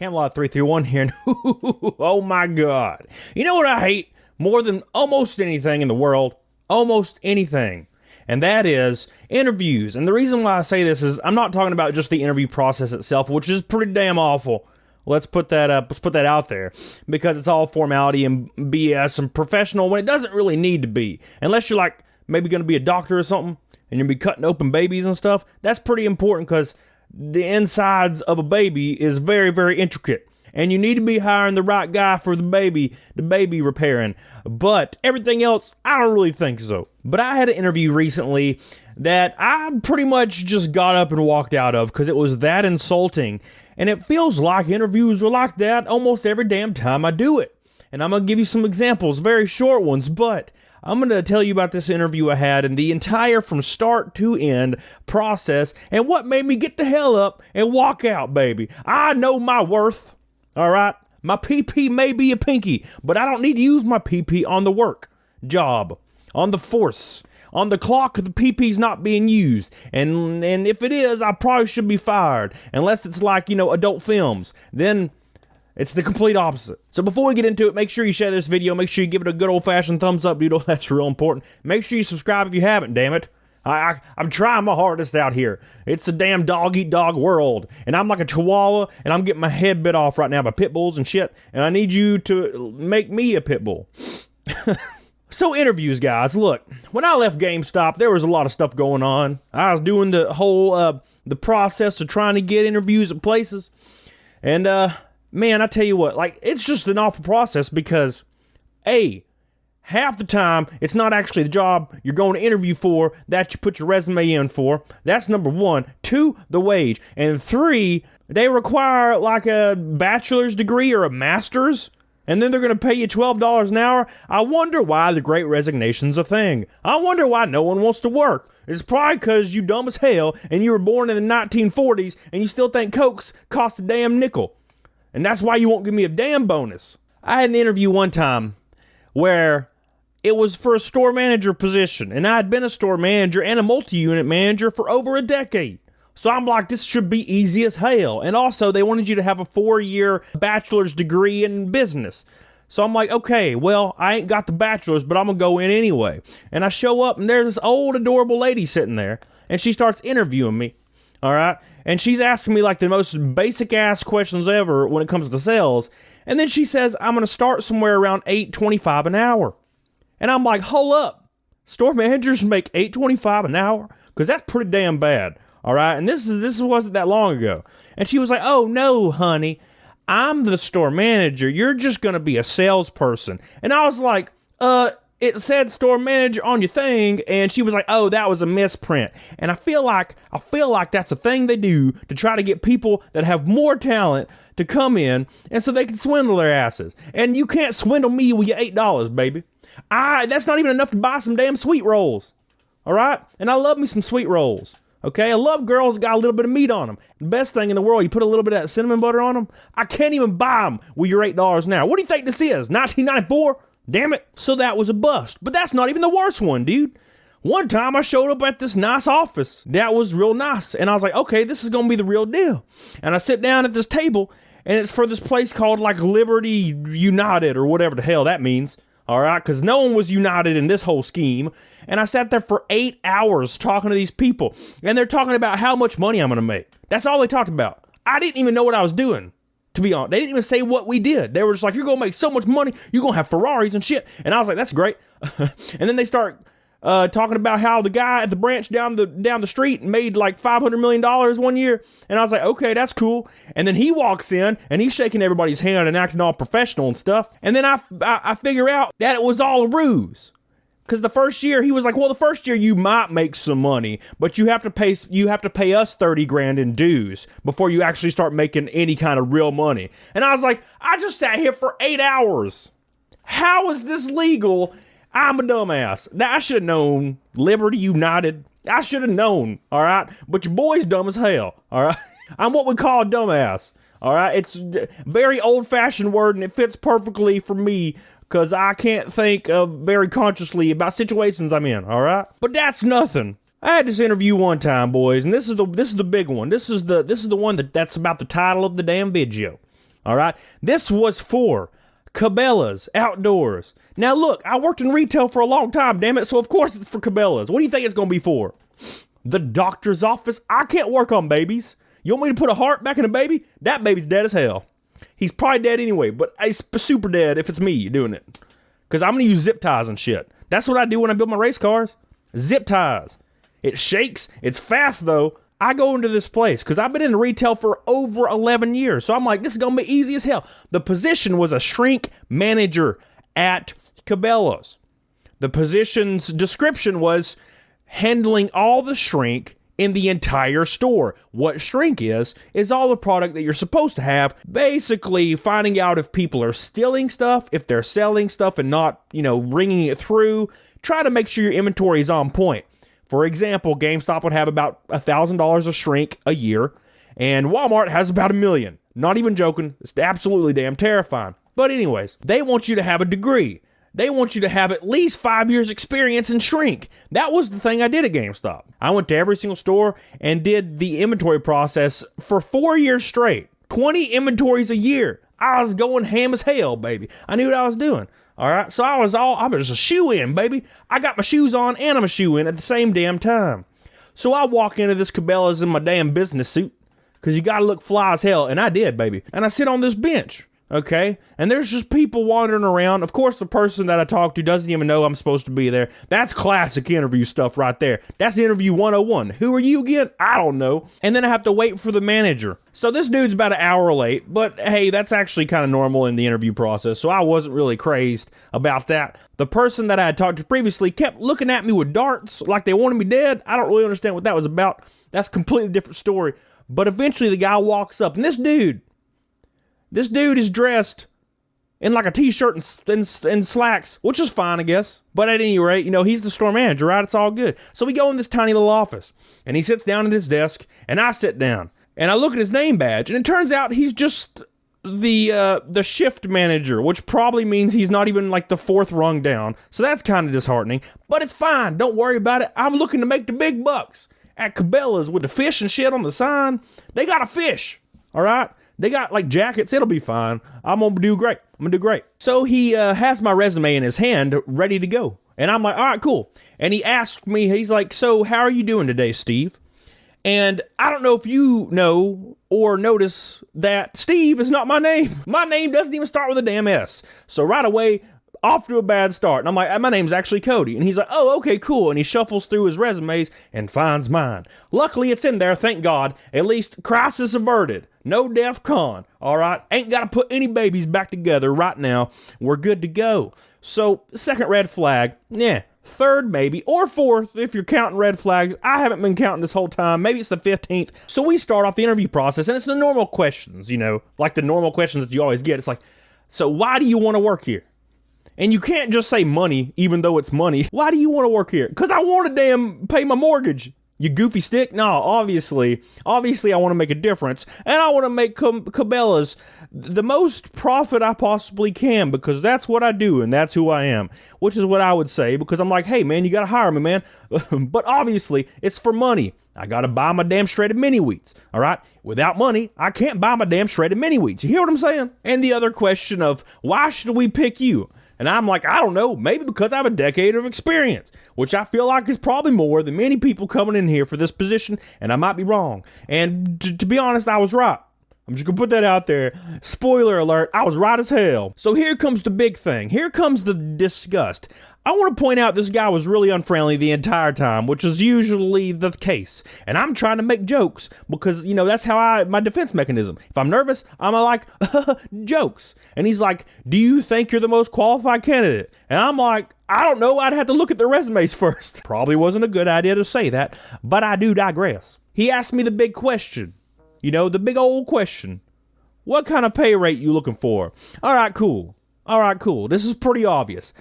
Camelot 331 here. Oh my God. You know what I hate more than almost anything in the world? Almost anything. And that is interviews. And the reason why I say this is I'm not talking about just the interview process itself, which is pretty damn awful. Let's put that up. Let's put that out there, because it's all formality and BS and professional when it doesn't really need to be. Unless you're like maybe going to be a doctor or something and you're going to be cutting open babies and stuff. That's pretty important, because the insides of a baby is very, very intricate. And you need to be hiring the right guy for the baby repairing. But everything else, I don't really think so. But I had an interview recently that I pretty much just got up and walked out of because it was that insulting. And it feels like interviews are like that almost every damn time I do it. And I'm going to give you some examples, very short ones, but I'm going to tell you about this interview I had and the entire from start to end process and what made me get the hell up and walk out, baby. I know my worth. All right, my PP may be a pinky, but I don't need to use my PP on the work job, on the force, on the clock. The PP's not being used, and if it is, I probably should be fired, unless it's like, adult films. Then it's the complete opposite. So before we get into it, make sure you share this video. Make sure you give it a good old-fashioned thumbs up, dude. That's real important. Make sure you subscribe if you haven't, damn it. I'm trying my hardest out here. It's a damn dog-eat-dog world. And I'm like a chihuahua, and I'm getting my head bit off right now by pit bulls and shit. And I need you to make me a pit bull. So interviews, guys. Look, when I left GameStop, there was a lot of stuff going on. I was doing the whole, the process of trying to get interviews at places. And, man, I tell you what, like, it's just an awful process because, half the time, it's not actually the job you're going to interview for that you put your resume in for. That's number one. 2, the wage. And 3, they require like a bachelor's degree or a master's. And then they're going to pay you $12 an hour. I wonder why the Great Resignation's a thing. I wonder why no one wants to work. It's probably because you dumb as hell and you were born in the 1940s and you still think Cokes cost a damn nickel. And that's why you won't give me a damn bonus. I had an interview one time where it was for a store manager position, and I had been a store manager and a multi-unit manager for over a decade. So I'm like, this should be easy as hell. And also, they wanted you to have a 4-year bachelor's degree in business. So I'm like, okay, well, I ain't got the bachelor's, but I'm gonna go in anyway. And I show up, and there's this old, adorable lady sitting there, and she starts interviewing me, all right? And she's asking me like the most basic-ass questions ever when it comes to sales. And then she says, I'm gonna start somewhere around $8.25 an hour. And I'm like, hold up, store managers make $8.25 an hour? Because that's pretty damn bad, all right? And this wasn't that long ago. And she was like, oh, no, honey, I'm the store manager. You're just going to be a salesperson. And I was like, it said store manager on your thing. And she was like, oh, that was a misprint. And I feel like that's a thing they do to try to get people that have more talent to come in, and so they can swindle their asses. And you can't swindle me with your $8, baby. That's not even enough to buy some damn sweet rolls. All right? And I love me some sweet rolls. Okay? I love girls that got a little bit of meat on them. The best thing in the world, you put a little bit of that cinnamon butter on them. I can't even buy them with your $8 an hour. What do you think this is? 1994? Damn it. So that was a bust. But that's not even the worst one, dude. One time I showed up at this nice office. That was real nice. And I was like, okay, this is going to be the real deal. And I sit down at this table, and it's for this place called like Liberty United or whatever the hell that means. All right, because no one was united in this whole scheme. And I sat there for 8 hours talking to these people. And they're talking about how much money I'm going to make. That's all they talked about. I didn't even know what I was doing, to be honest. They didn't even say what we did. They were just like, you're going to make so much money. You're going to have Ferraris and shit. And I was like, that's great. And then they start talking about how the guy at the branch down the street made like $500 million one year. And I was like, okay, that's cool. And then he walks in and he's shaking everybody's hand and acting all professional and stuff. And then I figure out that it was all a ruse. Because the first year he was like, well, the first year you might make some money, but you have to pay us 30 grand in dues before you actually start making any kind of real money. And I was like, I just sat here for 8 hours. How is this legal? I'm a dumbass. I should have known. Liberty United. I should have known. All right. But your boy's dumb as hell. All right. I'm what we call a dumbass. All right. It's a very old fashioned word and it fits perfectly for me because I can't think very consciously about situations I'm in. All right. But that's nothing. I had this interview one time, boys, and this is the big one. This is the one that's about the title of the damn video. All right. This was for Cabelas Outdoors. Now, look, I worked in retail for a long time, damn it. So, of course, it's for Cabelas. What do you think it's going to be for? The doctor's office? I can't work on babies. You want me to put a heart back in a baby? That baby's dead as hell. He's probably dead anyway, but he's super dead if it's me doing it. Because I'm going to use zip ties and shit. That's what I do when I build my race cars. Zip ties. It shakes. It's fast, though. I go into this place because I've been in retail for over 11 years. So I'm like, this is going to be easy as hell. The position was a shrink manager at Cabelas. The position's description was handling all the shrink in the entire store. What shrink is all the product that you're supposed to have. Basically, finding out if people are stealing stuff, if they're selling stuff and not, ringing it through. Try to make sure your inventory is on point. For example, GameStop would have about $1,000 of shrink a year, and Walmart has about $1 million. Not even joking. It's absolutely damn terrifying. But anyways, they want you to have a degree. They want you to have at least 5 years experience in shrink. That was the thing I did at GameStop. I went to every single store and did the inventory process for 4 years straight. 20 inventories a year. I was going ham as hell, baby. I knew what I was doing. All right, so I was a shoe-in, baby. I got my shoes on and I'm a shoe-in at the same damn time. So I walk into this Cabela's in my damn business suit, because you got to look fly as hell, and I did, baby. And I sit on this bench, okay? And there's just people wandering around. Of course, the person that I talk to doesn't even know I'm supposed to be there. That's classic interview stuff right there. That's interview 101. Who are you again? I don't know. And then I have to wait for the manager. So this dude's about an hour late, but hey, that's actually kind of normal in the interview process, so I wasn't really crazed about that. The person that I had talked to previously kept looking at me with darts like they wanted me dead. I don't really understand what that was about. That's a completely different story. But eventually the guy walks up, and this dude is dressed in like a t-shirt and slacks, which is fine, I guess. But at any rate, he's the store manager, right? It's all good. So we go in this tiny little office, and he sits down at his desk, and I sit down. And I look at his name badge, and it turns out he's just the shift manager, which probably means he's not even like the fourth rung down. So that's kind of disheartening, but it's fine. Don't worry about it. I'm looking to make the big bucks at Cabelas with the fish and shit on the sign. They got a fish, all right? They got like jackets. It'll be fine. I'm going to do great. So he has my resume in his hand ready to go. And I'm like, all right, cool. And he asked me, he's like, so how are you doing today, Steve? And I don't know if you know or notice that Steve is not my name. My name doesn't even start with a damn S. So right away, off to a bad start. And I'm like, my name's actually Cody. And he's like, oh, okay, cool. And he shuffles through his resumes and finds mine. Luckily, it's in there, thank God. At least crisis averted. No DEF CON, all right? Ain't got to put any babies back together right now. We're good to go. So, second red flag, third maybe, or fourth if you're counting red flags. I haven't been counting this whole time. Maybe it's the 15th. So we start off the interview process, and it's the normal questions, like the normal questions that you always get. It's like, so why do you want to work here? And you can't just say money, even though it's money. Why do you want to work here? Because I want to damn pay my mortgage. You goofy stick? No, obviously I want to make a difference, and I want to make Cabelas the most profit I possibly can, because that's what I do, and that's who I am, which is what I would say, because I'm like, hey, man, you got to hire me, man. But obviously, it's for money. I got to buy my damn shredded mini wheats, all right? Without money, I can't buy my damn shredded mini wheats. You hear what I'm saying? And the other question of, why should we pick you? And I'm like, I don't know, maybe because I have a decade of experience, which I feel like is probably more than many people coming in here for this position, and I might be wrong. And to be honest, I was right. I'm just going to put that out there. Spoiler alert, I was right as hell. So here comes the big thing. Here comes the disgust. I want to point out this guy was really unfriendly the entire time, which is usually the case. And I'm trying to make jokes because, that's how my defense mechanism. If I'm nervous, I'm like, jokes. And he's like, do you think you're the most qualified candidate? And I'm like, I don't know. I'd have to look at their resumes first. Probably wasn't a good idea to say that, but I do digress. He asked me the big question, the big old question. What kind of pay rate you looking for? All right, cool. This is pretty obvious.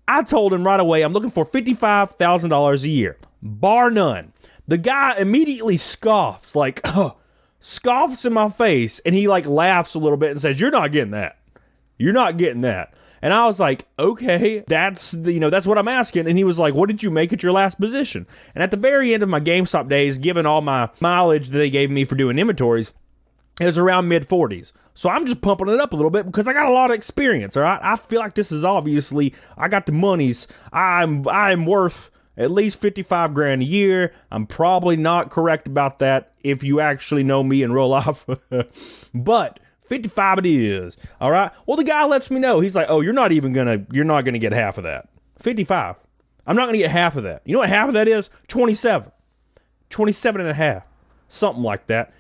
I told him right away, I'm looking for $55,000 a year, bar none. The guy immediately scoffs, scoffs in my face, and he laughs a little bit and says, you're not getting that. You're not getting that. And I was like, okay, that's what I'm asking. And he was like, what did you make at your last position? And at the very end of my GameStop days, given all my mileage that they gave me for doing inventories, It was around mid-40s. So I'm just pumping it up a little bit because I got a lot of experience, all right? I feel like this is obviously, I got the monies. I'm worth at least 55 grand a year. I'm probably not correct about that if you actually know me in real life. But 55 it is, all right? Well, the guy lets me know. He's like, oh, you're not gonna get half of that. 55. I'm not gonna get half of that. You know what half of that is? 27. 27 and a half. Something like that.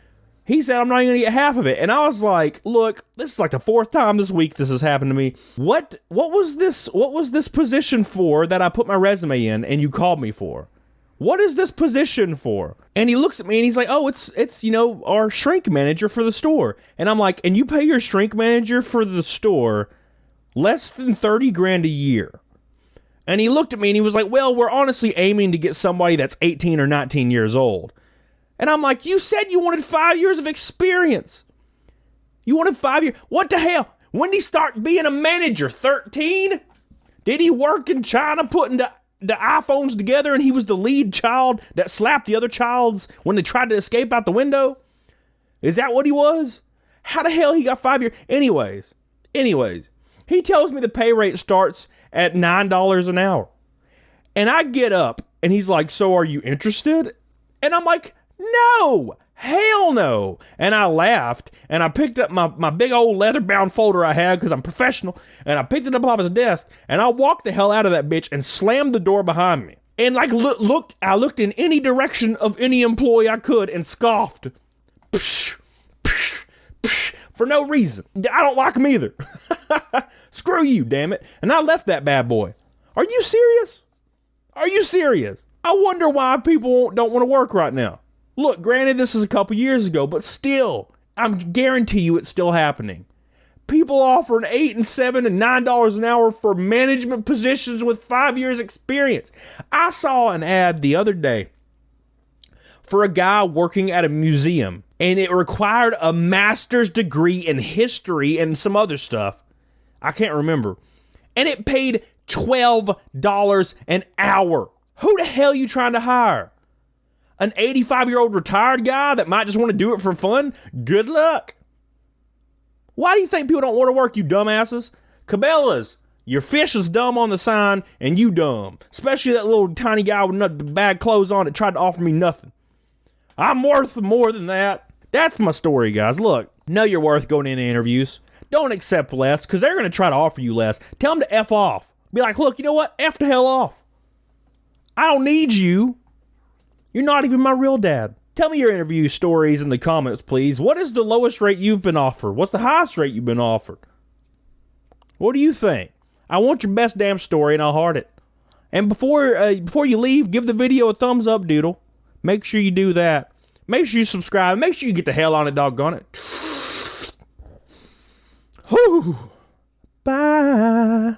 He said, I'm not even going to get half of it. And I was like, look, this is like the fourth time this week this has happened to me. What was this position for that I put my resume in and you called me for? What is this position for? And he looks at me and he's like, oh, it's our shrink manager for the store. And I'm like, and you pay your shrink manager for the store less than 30 grand a year. And he looked at me and he was like, well, we're honestly aiming to get somebody that's 18 or 19 years old. And I'm like, you said you wanted 5 years of experience. You wanted 5 years. What the hell? When did he start being a manager? 13? Did he work in China putting the iPhones together and he was the lead child that slapped the other childs when they tried to escape out the window? Is that what he was? How the hell he got 5 years? Anyways, he tells me the pay rate starts at $9 an hour. And I get up and he's like, so are you interested? And I'm like, no, hell no. And I laughed and I picked up my big old leather bound folder I had because I'm professional, and I picked it up off his desk and I walked the hell out of that bitch and slammed the door behind me. And like I looked in any direction of any employee I could and scoffed. Psh, psh, psh, for no reason. I don't like him either. Screw you, damn it. And I left that bad boy. Are you serious? Are you serious? I wonder why people don't want to work right now. Look, granted, this is a couple years ago, but still, I'm guarantee you it's still happening. People offering $8 and $7 and $9 an hour for management positions with 5 years experience. I saw an ad the other day for a guy working at a museum, and it required a master's degree in history and some other stuff. I can't remember. And it paid $12 an hour. Who the hell are you trying to hire? An 85-year-old retired guy that might just want to do it for fun? Good luck. Why do you think people don't want to work, you dumbasses? Cabelas, your fish is dumb on the sign, and you dumb. Especially that little tiny guy with bad clothes on that tried to offer me nothing. I'm worth more than that. That's my story, guys. Look, know you're worth going into interviews. Don't accept less, because they're going to try to offer you less. Tell them to F off. Be like, look, you know what? F the hell off. I don't need you. You're not even my real dad. Tell me your interview stories in the comments, please. What is the lowest rate you've been offered? What's the highest rate you've been offered? What do you think? I want your best damn story, and I'll heart it. And before you leave, give the video a thumbs up, doodle. Make sure you do that. Make sure you subscribe. Make sure you get the hell on it, doggone it. Whew. Bye.